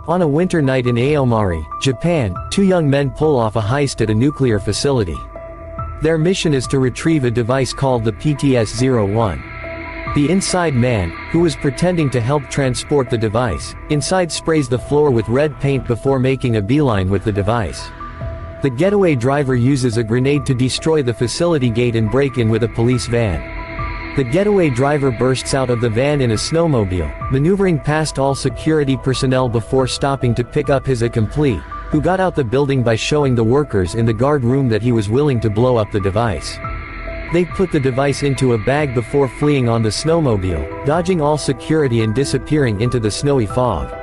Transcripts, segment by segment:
On a winter night in Aomori, Japan, two young men pull off a heist at a nuclear facility. Their mission is to retrieve a device called the PTS-01. The inside man, who was pretending to help transport the device, inside sprays the floor with red paint before making a beeline with the device. The getaway driver uses a grenade to destroy the facility gate and break in with a police van. The getaway driver bursts out of the van in a snowmobile, maneuvering past all security personnel before stopping to pick up his accomplice, who got out the building by showing the workers in the guard room that he was willing to blow up the device. They put the device into a bag before fleeing on the snowmobile, dodging all security and disappearing into the snowy fog.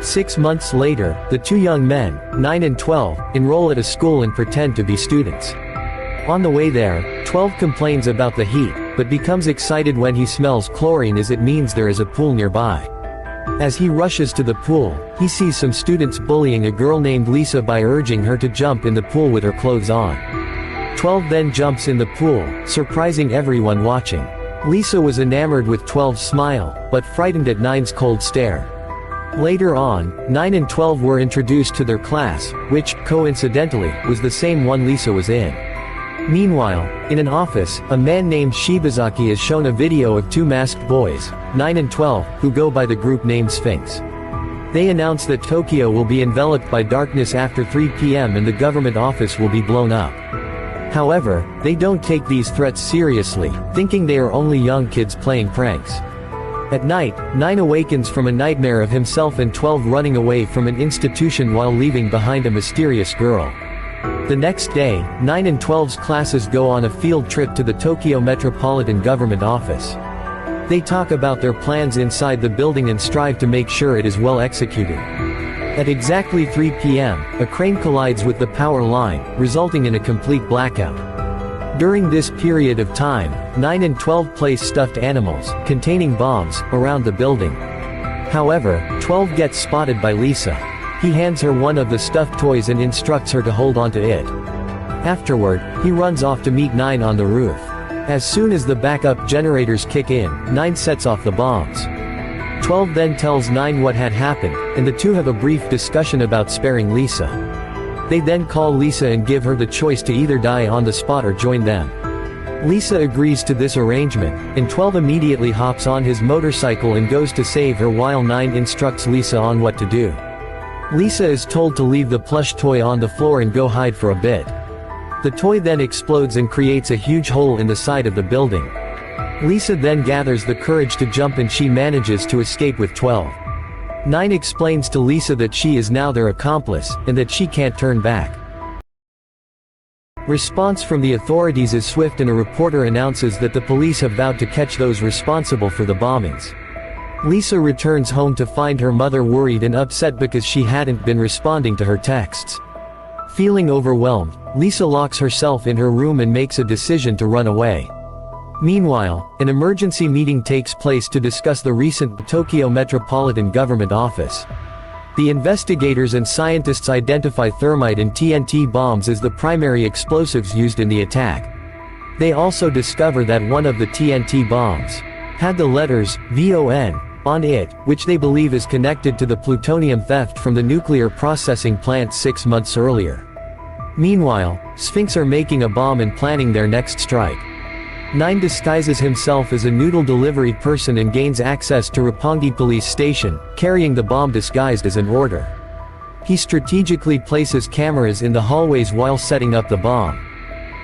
6 months later, the two young men, 9 and 12, enroll at a school and pretend to be students. On the way there, 12 complains about the heat, but becomes excited when he smells chlorine as it means there is a pool nearby. As he rushes to the pool, he sees some students bullying a girl named Lisa by urging her to jump in the pool with her clothes on. 12 then jumps in the pool, surprising everyone watching. Lisa was enamored with 12's smile, but frightened at 9's cold stare. Later on, 9 and 12 were introduced to their class, which, coincidentally, was the same one Lisa was in. Meanwhile, in an office, a man named Shibazaki is shown a video of two masked boys, 9 and 12, who go by the group name Sphinx. They announce that Tokyo will be enveloped by darkness after 3 p.m. and the government office will be blown up. However, they don't take these threats seriously, thinking they are only young kids playing pranks. At night, 9 awakens from a nightmare of himself and 12 running away from an institution while leaving behind a mysterious girl. The next day, 9 and 12's classes go on a field trip to the Tokyo Metropolitan Government Office. They talk about their plans inside the building and strive to make sure it is well executed. At exactly 3 p.m., a crane collides with the power line, resulting in a complete blackout. During this period of time, 9 and 12 place stuffed animals, containing bombs, around the building. However, 12 gets spotted by Lisa. He hands her one of the stuffed toys and instructs her to hold onto it. Afterward, he runs off to meet 9 on the roof. As soon as the backup generators kick in, 9 sets off the bombs. 12 then tells 9 what had happened, and the two have a brief discussion about sparing Lisa. They then call Lisa and give her the choice to either die on the spot or join them. Lisa agrees to this arrangement, and 12 immediately hops on his motorcycle and goes to save her while 9 instructs Lisa on what to do. Lisa is told to leave the plush toy on the floor and go hide for a bit. The toy then explodes and creates a huge hole in the side of the building. Lisa then gathers the courage to jump and she manages to escape with 12. 9 explains to Lisa that she is now their accomplice, and that she can't turn back. Response from the authorities is swift and a reporter announces that the police have vowed to catch those responsible for the bombings. Lisa returns home to find her mother worried and upset because she hadn't been responding to her texts. Feeling overwhelmed, Lisa locks herself in her room and makes a decision to run away. Meanwhile, an emergency meeting takes place to discuss the recent Tokyo Metropolitan Government Office. The investigators and scientists identify thermite and TNT bombs as the primary explosives used in the attack. They also discover that one of the TNT bombs had the letters VON on it, which they believe is connected to the plutonium theft from the nuclear processing plant 6 months earlier. Meanwhile, Sphinx are making a bomb and planning their next strike. 9 disguises himself as a noodle delivery person and gains access to Roppongi police station, carrying the bomb disguised as an order. He strategically places cameras in the hallways while setting up the bomb.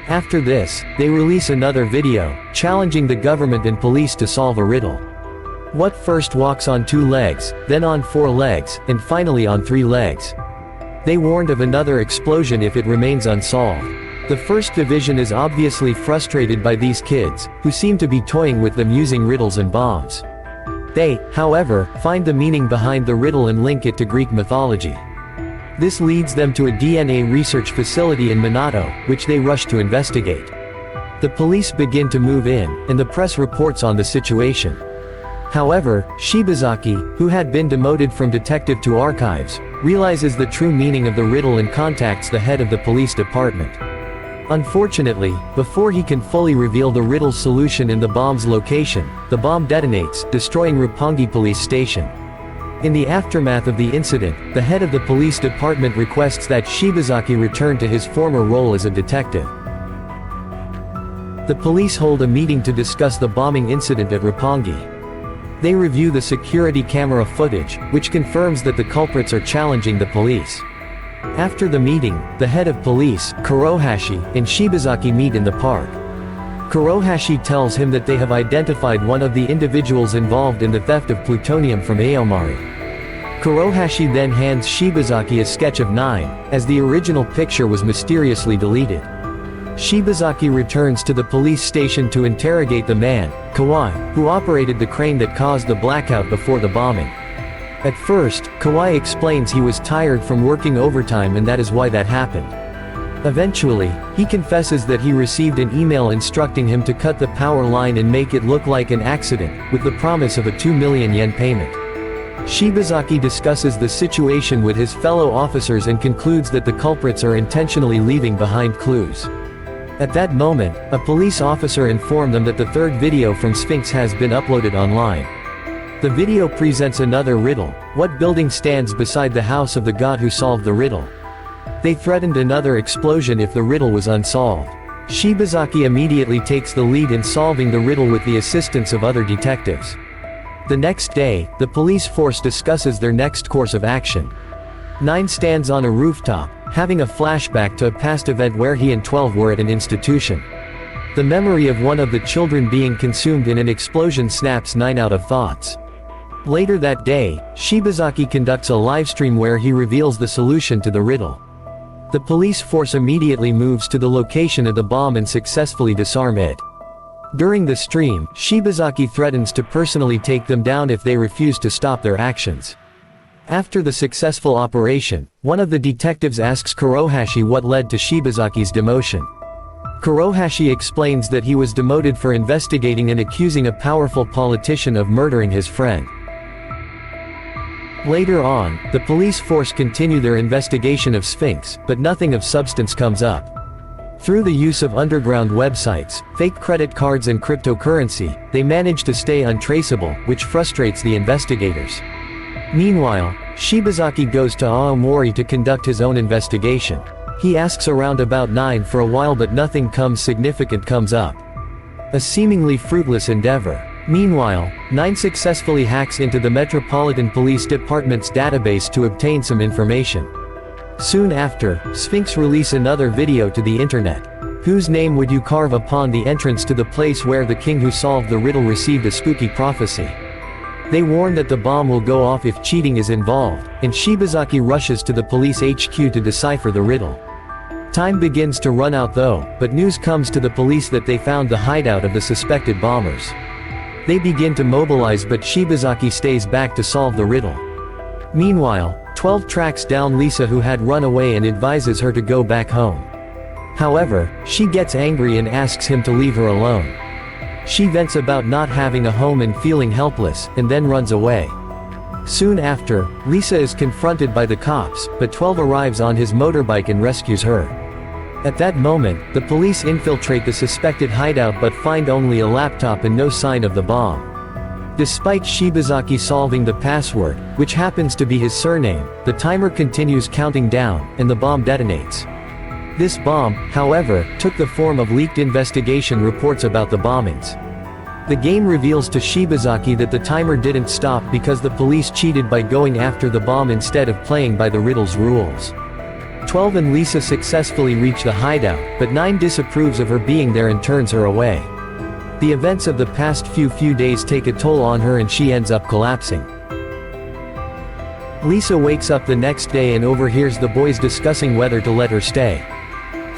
After this, they release another video, challenging the government and police to solve a riddle. What first walks on 2 legs, then on 4 legs, and finally on 3 legs? They warned of another explosion if it remains unsolved. The first division is obviously frustrated by these kids, who seem to be toying with them using riddles and bombs. They, however, find the meaning behind the riddle and link it to Greek mythology. This leads them to a DNA research facility in Minato, which they rush to investigate. The police begin to move in, and the press reports on the situation. However, Shibazaki, who had been demoted from detective to archives, realizes the true meaning of the riddle and contacts the head of the police department. Unfortunately, before he can fully reveal the riddle's solution in the bomb's location, the bomb detonates, destroying Roppongi police station. In the aftermath of the incident, the head of the police department requests that Shibazaki return to his former role as a detective. The police hold a meeting to discuss the bombing incident at Roppongi. They review the security camera footage, which confirms that the culprits are challenging the police. After the meeting, the head of police, Kurohashi, and Shibazaki meet in the park. Kurohashi tells him that they have identified one of the individuals involved in the theft of plutonium from Aomari. Kurohashi then hands Shibazaki a sketch of 9, as the original picture was mysteriously deleted. Shibazaki returns to the police station to interrogate the man, Kawai, who operated the crane that caused the blackout before the bombing. At first, Kawai explains he was tired from working overtime and that is why that happened. Eventually, he confesses that he received an email instructing him to cut the power line and make it look like an accident, with the promise of a 2 million yen payment. Shibazaki discusses the situation with his fellow officers and concludes that the culprits are intentionally leaving behind clues. At that moment, a police officer informed them that the third video from Sphinx has been uploaded online. The video presents another riddle: what building stands beside the house of the god who solved the riddle? They threatened another explosion if the riddle was unsolved. Shibazaki immediately takes the lead in solving the riddle with the assistance of other detectives. The next day, the police force discusses their next course of action. 9 stands on a rooftop, having a flashback to a past event where he and 12 were at an institution. The memory of one of the children being consumed in an explosion snaps 9 out of thoughts. Later that day, Shibazaki conducts a livestream where he reveals the solution to the riddle. The police force immediately moves to the location of the bomb and successfully disarm it. During the stream, Shibazaki threatens to personally take them down if they refuse to stop their actions. After the successful operation, one of the detectives asks Kurohashi what led to Shibazaki's demotion. Kurohashi explains that he was demoted for investigating and accusing a powerful politician of murdering his friend. Later on, the police force continue their investigation of Sphinx, but nothing of substance comes up. Through the use of underground websites, fake credit cards and cryptocurrency, they manage to stay untraceable, which frustrates the investigators. Meanwhile, Shibazaki goes to Aomori to conduct his own investigation. He asks around about 9 for a while but nothing significant comes up. A seemingly fruitless endeavor. Meanwhile, 9 successfully hacks into the Metropolitan Police Department's database to obtain some information. Soon after, Sphinx release another video to the internet. Whose name would you carve upon the entrance to the place where the king who solved the riddle received a spooky prophecy? They warn that the bomb will go off if cheating is involved, and Shibazaki rushes to the police HQ to decipher the riddle. Time begins to run out though, but news comes to the police that they found the hideout of the suspected bombers. They begin to mobilize but Shibazaki stays back to solve the riddle. Meanwhile, 12 tracks down Lisa who had run away and advises her to go back home. However, she gets angry and asks him to leave her alone. She vents about not having a home and feeling helpless, and then runs away. Soon after, Lisa is confronted by the cops, but 12 arrives on his motorbike and rescues her. At that moment, the police infiltrate the suspected hideout but find only a laptop and no sign of the bomb. Despite Shibazaki solving the password, which happens to be his surname, the timer continues counting down, and the bomb detonates. This bomb, however, took the form of leaked investigation reports about the bombings. The game reveals to Shibazaki that the timer didn't stop because the police cheated by going after the bomb instead of playing by the riddle's rules. 12 and Lisa successfully reach the hideout, but 9 disapproves of her being there and turns her away. The events of the past few days take a toll on her and she ends up collapsing. Lisa wakes up the next day and overhears the boys discussing whether to let her stay.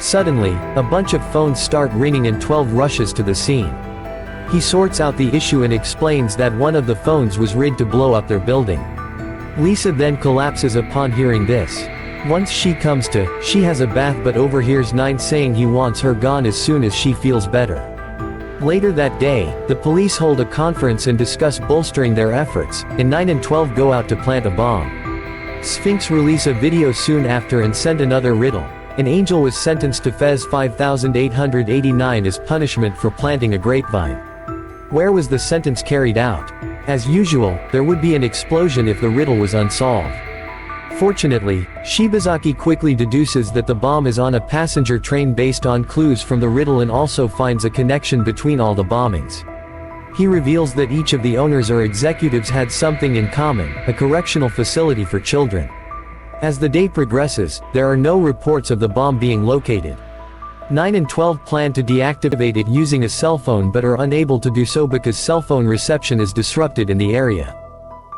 Suddenly, a bunch of phones start ringing and 12 rushes to the scene. He sorts out the issue and explains that one of the phones was rigged to blow up their building. Lisa then collapses upon hearing this. Once she comes to, she has a bath but overhears 9 saying he wants her gone as soon as she feels better. Later that day, the police hold a conference and discuss bolstering their efforts, and 9 and 12 go out to plant a bomb. Sphinx release a video soon after and send another riddle. An angel was sentenced to Fez 5,889 as punishment for planting a grapevine. Where was the sentence carried out? As usual, there would be an explosion if the riddle was unsolved. Fortunately, Shibazaki quickly deduces that the bomb is on a passenger train based on clues from the riddle and also finds a connection between all the bombings. He reveals that each of the owners or executives had something in common, a correctional facility for children. As the day progresses, there are no reports of the bomb being located. 9 and 12 plan to deactivate it using a cell phone but are unable to do so because cell phone reception is disrupted in the area.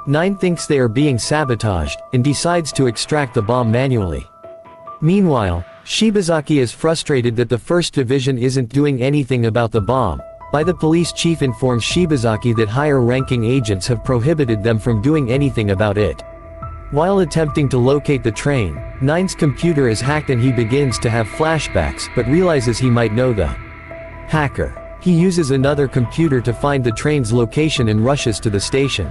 9 thinks they are being sabotaged, and decides to extract the bomb manually. Meanwhile, Shibazaki is frustrated that the First Division isn't doing anything about the bomb. The police chief informs Shibazaki that higher-ranking agents have prohibited them from doing anything about it. While attempting to locate the train, 9's computer is hacked and he begins to have flashbacks, but realizes he might know the hacker. He uses another computer to find the train's location and rushes to the station.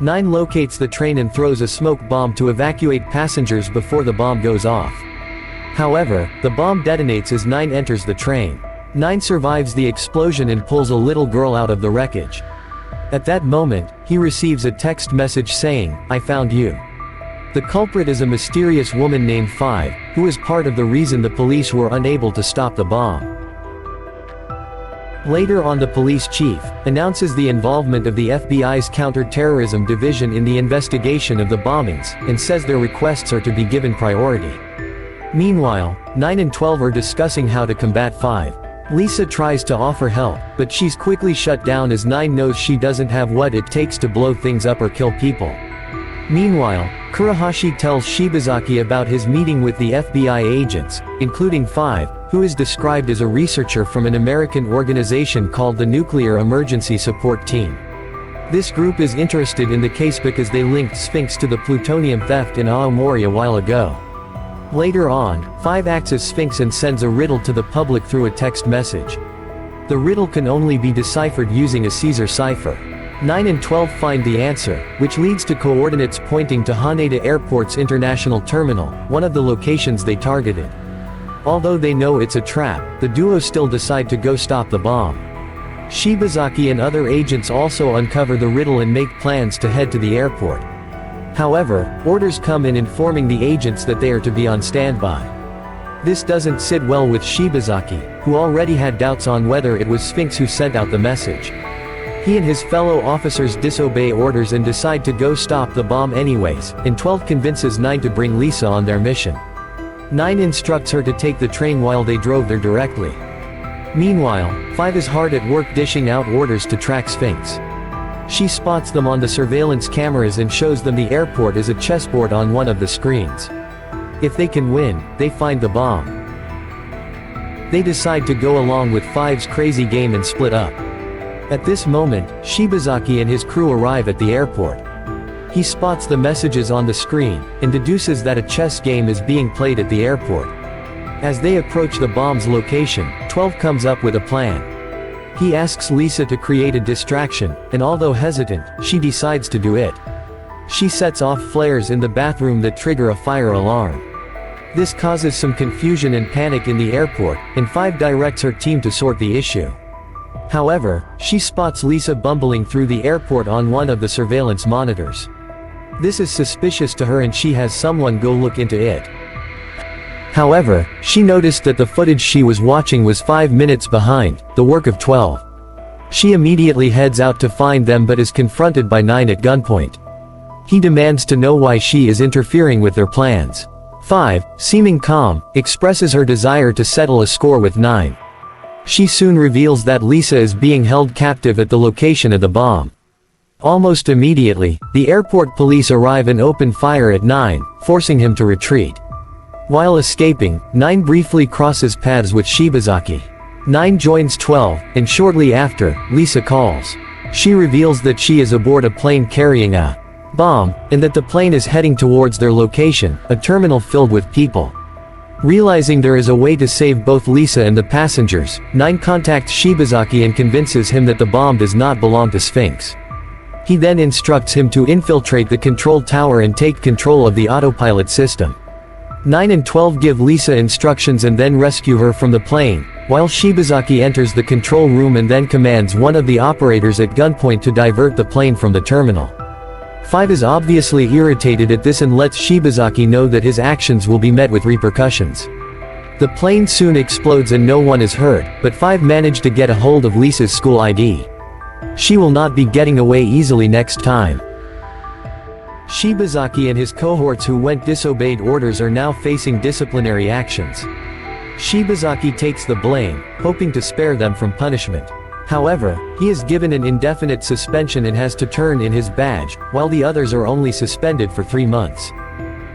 9 locates the train and throws a smoke bomb to evacuate passengers before the bomb goes off. However, the bomb detonates as 9 enters the train. 9 survives the explosion and pulls a little girl out of the wreckage. At that moment, he receives a text message saying, "I found you." The culprit is a mysterious woman named 5, who is part of the reason the police were unable to stop the bomb. Later on, the police chief announces the involvement of the FBI's counter-terrorism division in the investigation of the bombings, and says their requests are to be given priority. Meanwhile, 9 and 12 are discussing how to combat 5. Lisa tries to offer help, but she's quickly shut down as 9 knows she doesn't have what it takes to blow things up or kill people. Meanwhile, Kurohashi tells Shibazaki about his meeting with the FBI agents, including 5, who is described as a researcher from an American organization called the Nuclear Emergency Support Team. This group is interested in the case because they linked Sphinx to the plutonium theft in Aomori a while ago. Later on, 5 acts as Sphinx and sends a riddle to the public through a text message. The riddle can only be deciphered using a Caesar cipher. 9 and 12 find the answer, which leads to coordinates pointing to Haneda Airport's International Terminal, one of the locations they targeted. Although they know it's a trap, the duo still decide to go stop the bomb. Shibazaki and other agents also uncover the riddle and make plans to head to the airport. However, orders come in informing the agents that they are to be on standby. This doesn't sit well with Shibazaki, who already had doubts on whether it was Sphinx who sent out the message. He and his fellow officers disobey orders and decide to go stop the bomb anyways, and 12 convinces 9 to bring Lisa on their mission. 9 instructs her to take the train while they drove there directly. Meanwhile, 5 is hard at work dishing out orders to track Sphinx. She spots them on the surveillance cameras and shows them the airport is a chessboard on one of the screens. If they can win, they find the bomb. They decide to go along with 5's crazy game and split up. At this moment, Shibazaki and his crew arrive at the airport. He spots the messages on the screen, and deduces that a chess game is being played at the airport. As they approach the bomb's location, 12 comes up with a plan. He asks Lisa to create a distraction, and although hesitant, she decides to do it. She sets off flares in the bathroom that trigger a fire alarm. This causes some confusion and panic in the airport, and 5 directs her team to sort the issue. However, she spots Lisa bumbling through the airport on one of the surveillance monitors. This is suspicious to her and she has someone go look into it. However, she noticed that the footage she was watching was 5 minutes behind, the work of 12. She immediately heads out to find them but is confronted by 9 at gunpoint. He demands to know why she is interfering with their plans. 5, seeming calm, expresses her desire to settle a score with 9. She soon reveals that Lisa is being held captive at the location of the bomb. Almost immediately, the airport police arrive and open fire at 9, forcing him to retreat. While escaping, 9 briefly crosses paths with Shibazaki. 9 joins 12, and shortly after, Lisa calls. She reveals that she is aboard a plane carrying a bomb, and that the plane is heading towards their location, a terminal filled with people. Realizing there is a way to save both Lisa and the passengers, 9 contacts Shibazaki and convinces him that the bomb does not belong to Sphinx. He then instructs him to infiltrate the control tower and take control of the autopilot system. 9 and 12 give Lisa instructions and then rescue her from the plane, while Shibazaki enters the control room and then commands one of the operators at gunpoint to divert the plane from the terminal. 5 is obviously irritated at this and lets Shibazaki know that his actions will be met with repercussions. The plane soon explodes and no one is hurt, but 5 managed to get a hold of Lisa's school ID. She will not be getting away easily next time. Shibazaki and his cohorts who went disobeyed orders are now facing disciplinary actions. Shibazaki takes the blame, hoping to spare them from punishment. However, he is given an indefinite suspension and has to turn in his badge, while the others are only suspended for 3 months.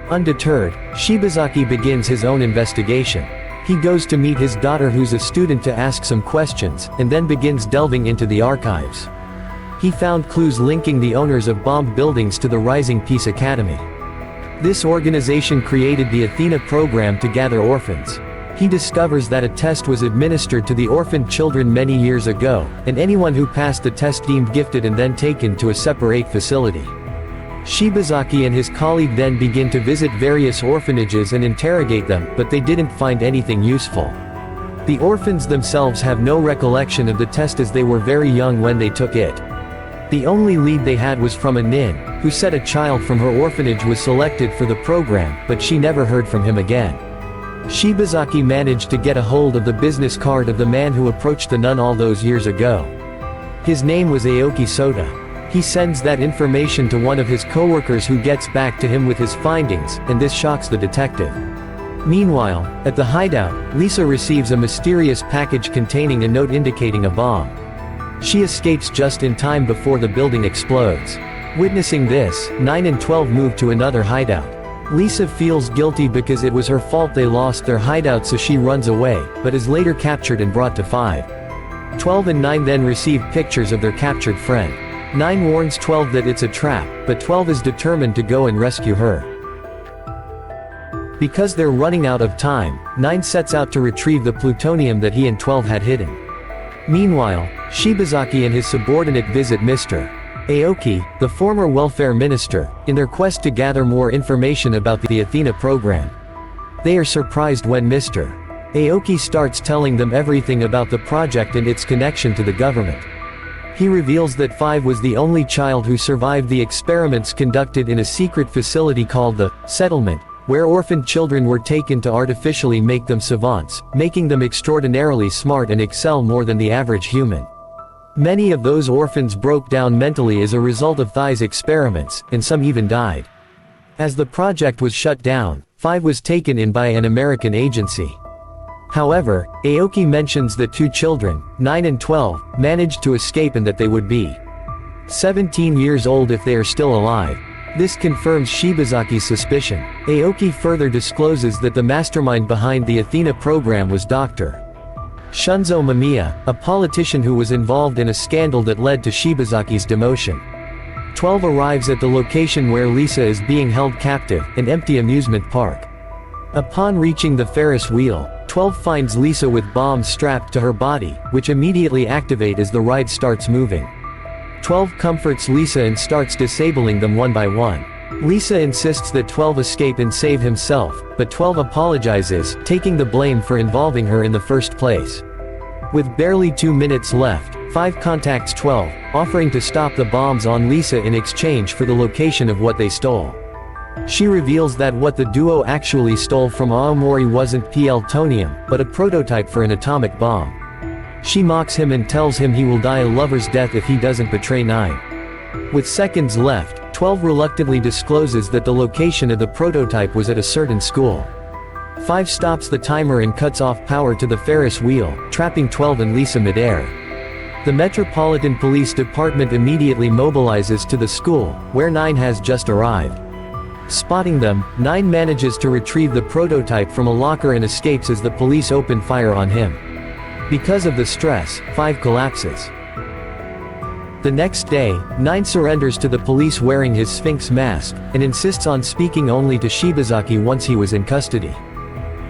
Undeterred, Shibazaki begins his own investigation. He goes to meet his daughter who's a student to ask some questions, and then begins delving into the archives. He found clues linking the owners of bombed buildings to the Rising Peace Academy. This organization created the Athena program to gather orphans. He discovers that a test was administered to the orphaned children many years ago, and anyone who passed the test deemed gifted and then taken to a separate facility. Shibazaki and his colleague then begin to visit various orphanages and interrogate them, but they didn't find anything useful. The orphans themselves have no recollection of the test as they were very young when they took it. The only lead they had was from a nin, who said a child from her orphanage was selected for the program, but she never heard from him again. Shibazaki managed to get a hold of the business card of the man who approached the nun all those years ago. His name was Aoki Sota. He sends that information to one of his coworkers who gets back to him with his findings, and this shocks the detective. Meanwhile, at the hideout, Lisa receives a mysterious package containing a note indicating a bomb. She escapes just in time before the building explodes. Witnessing this, 9 and 12 move to another hideout. Lisa feels guilty because it was her fault they lost their hideout, so she runs away, but is later captured and brought to 5. 12 and 9 then receive pictures of their captured friend. 9 warns 12 that it's a trap, but 12 is determined to go and rescue her. Because they're running out of time, 9 sets out to retrieve the plutonium that he and 12 had hidden. Meanwhile, Shibazaki and his subordinate visit Mr. Aoki, the former welfare minister, in their quest to gather more information about the Athena program. They are surprised when Mr. Aoki starts telling them everything about the project and its connection to the government. He reveals that 5 was the only child who survived the experiments conducted in a secret facility called the Settlement, where orphaned children were taken to artificially make them savants, making them extraordinarily smart and excel more than the average human. Many of those orphans broke down mentally as a result of Thai's experiments, and some even died. As the project was shut down, 5 was taken in by an American agency. However, Aoki mentions that 2 children, 9 and 12, managed to escape and that they would be 17 years old if they are still alive. This confirms Shibazaki's suspicion. Aoki further discloses that the mastermind behind the Athena program was Dr. Shunzo Mamiya, a politician who was involved in a scandal that led to Shibazaki's demotion. 12 arrives at the location where Lisa is being held captive, an empty amusement park. Upon reaching the Ferris wheel, 12 finds Lisa with bombs strapped to her body, which immediately activate as the ride starts moving. 12 comforts Lisa and starts disabling them one by one. Lisa insists that 12 escape and save himself, but 12 apologizes, taking the blame for involving her in the first place. With barely 2 minutes left, 5 contacts 12, offering to stop the bombs on Lisa in exchange for the location of what they stole. She reveals that what the duo actually stole from Aomori wasn't plutonium, but a prototype for an atomic bomb. She mocks him and tells him he will die a lover's death if he doesn't betray 9. With seconds left, 12 reluctantly discloses that the location of the prototype was at a certain school. 5 stops the timer and cuts off power to the Ferris wheel, trapping 12 and Lisa midair. The Metropolitan Police Department immediately mobilizes to the school, where 9 has just arrived. Spotting them, 9 manages to retrieve the prototype from a locker and escapes as the police open fire on him. Because of the stress, 5 collapses. The next day, 9 surrenders to the police wearing his Sphinx mask, and insists on speaking only to Shibazaki once he was in custody.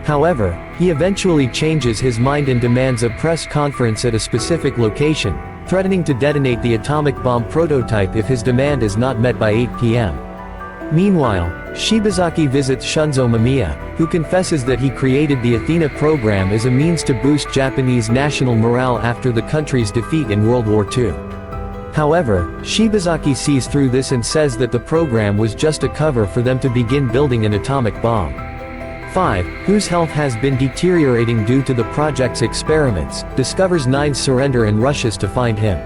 However, he eventually changes his mind and demands a press conference at a specific location, threatening to detonate the atomic bomb prototype if his demand is not met by 8 p.m. Meanwhile, Shibazaki visits Shunzo Mamiya, who confesses that he created the Athena program as a means to boost Japanese national morale after the country's defeat in World War II. However, Shibazaki sees through this and says that the program was just a cover for them to begin building an atomic bomb. 5, whose health has been deteriorating due to the project's experiments, discovers 9's surrender and rushes to find him.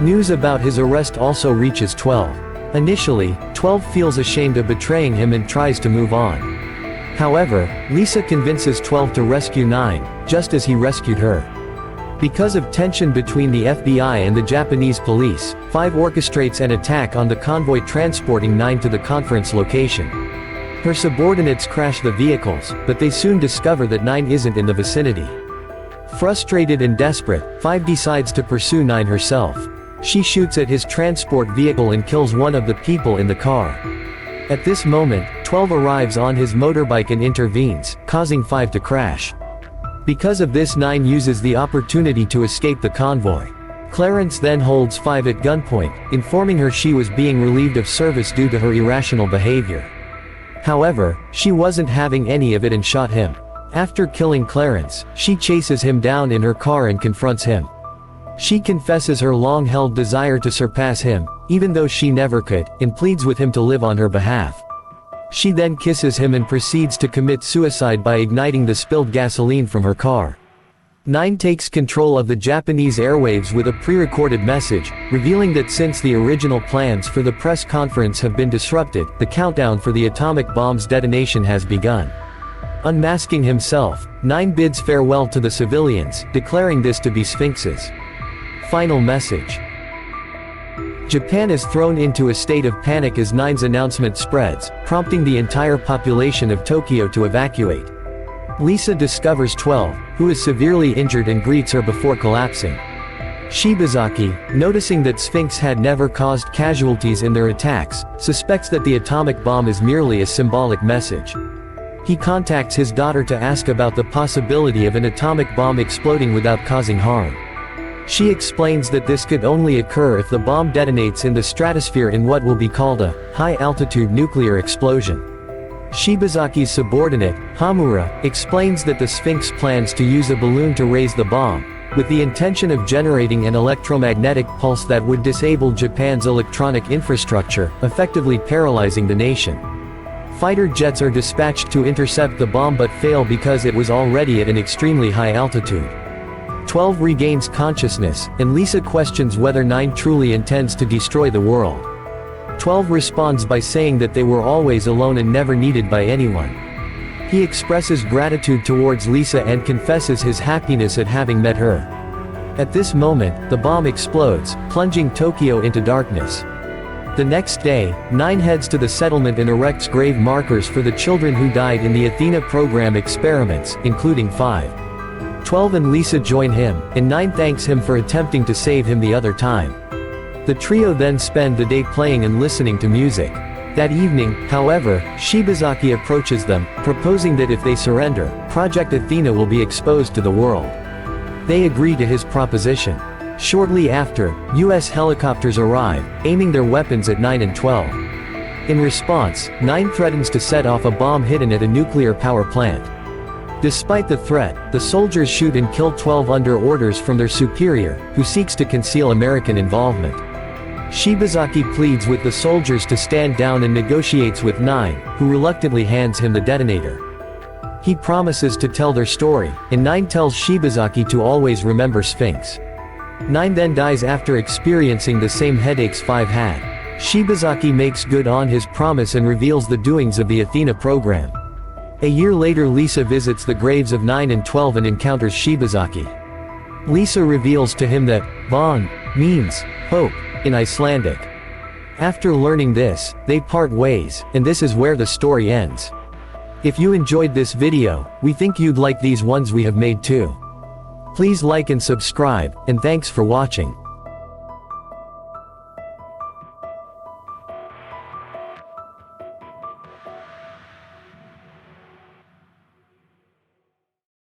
News about his arrest also reaches 12. Initially, 12 feels ashamed of betraying him and tries to move on. However, Lisa convinces 12 to rescue 9, just as he rescued her. Because of tension between the FBI and the Japanese police, 5 orchestrates an attack on the convoy transporting 9 to the conference location. Her subordinates crash the vehicles, but they soon discover that 9 isn't in the vicinity. Frustrated and desperate, 5 decides to pursue 9 herself. She shoots at his transport vehicle and kills one of the people in the car. At this moment, 12 arrives on his motorbike and intervenes, causing 5 to crash. Because of this, 9 uses the opportunity to escape the convoy. Clarence then holds 5 at gunpoint, informing her she was being relieved of service due to her irrational behavior. However, she wasn't having any of it and shot him. After killing Clarence, she chases him down in her car and confronts him. She confesses her long-held desire to surpass him, even though she never could, and pleads with him to live on her behalf. She then kisses him and proceeds to commit suicide by igniting the spilled gasoline from her car. 9 takes control of the Japanese airwaves with a pre-recorded message, revealing that since the original plans for the press conference have been disrupted, the countdown for the atomic bomb's detonation has begun. Unmasking himself, 9 bids farewell to the civilians, declaring this to be Sphinx's final message. Japan is thrown into a state of panic as 9's announcement spreads, prompting the entire population of Tokyo to evacuate. Lisa discovers 12, who is severely injured, and greets her before collapsing. Shibazaki, noticing that Sphinx had never caused casualties in their attacks, suspects that the atomic bomb is merely a symbolic message. He contacts his daughter to ask about the possibility of an atomic bomb exploding without causing harm. She explains that this could only occur if the bomb detonates in the stratosphere in what will be called a high-altitude nuclear explosion. Shibazaki's subordinate, Hamura, explains that the Sphinx plans to use a balloon to raise the bomb, with the intention of generating an electromagnetic pulse that would disable Japan's electronic infrastructure, effectively paralyzing the nation. Fighter jets are dispatched to intercept the bomb but fail because it was already at an extremely high altitude. 12 regains consciousness, and Lisa questions whether 9 truly intends to destroy the world. 12 responds by saying that they were always alone and never needed by anyone. He expresses gratitude towards Lisa and confesses his happiness at having met her. At this moment, the bomb explodes, plunging Tokyo into darkness. The next day, 9 heads to the settlement and erects grave markers for the children who died in the Athena program experiments, including 5. 12 and Lisa join him, and 9 thanks him for attempting to save him the other time. The trio then spend the day playing and listening to music. That evening, however, Shibazaki approaches them, proposing that if they surrender, Project Athena will be exposed to the world. They agree to his proposition. Shortly after, US helicopters arrive, aiming their weapons at 9 and 12. In response, 9 threatens to set off a bomb hidden at a nuclear power plant. Despite the threat, the soldiers shoot and kill 12 under orders from their superior, who seeks to conceal American involvement. Shibazaki pleads with the soldiers to stand down and negotiates with 9, who reluctantly hands him the detonator. He promises to tell their story, and 9 tells Shibazaki to always remember Sphinx. 9 then dies after experiencing the same headaches 5 had. Shibazaki makes good on his promise and reveals the doings of the Athena program. A year later, Lisa visits the graves of 9 and 12 and encounters Shibazaki. Lisa reveals to him that "von" means hope in Icelandic. After learning this, they part ways, and this is where the story ends. If you enjoyed this video, we think you'd like these ones we have made too. Please like and subscribe, and thanks for watching.